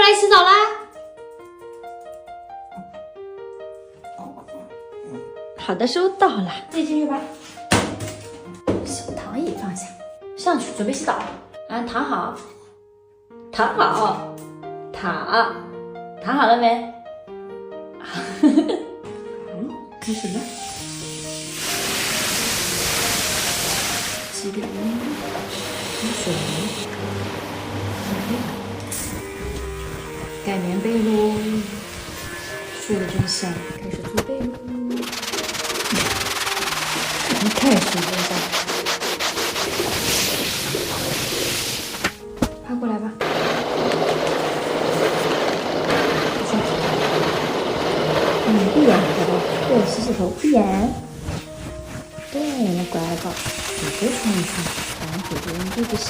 来洗澡啦？好的，收到了，自己进去吧。小躺椅放下，上去准备洗澡。啊，躺好，躺好，躺好了没？开始了。洗脸，喝水，盖棉被喽。睡得真香，开始做被喽。开始真香。趴过来吧。闭眼，宝宝。对，洗洗头，闭眼。对，乖宝，姐姐冲一冲，咱姐姐用这个洗。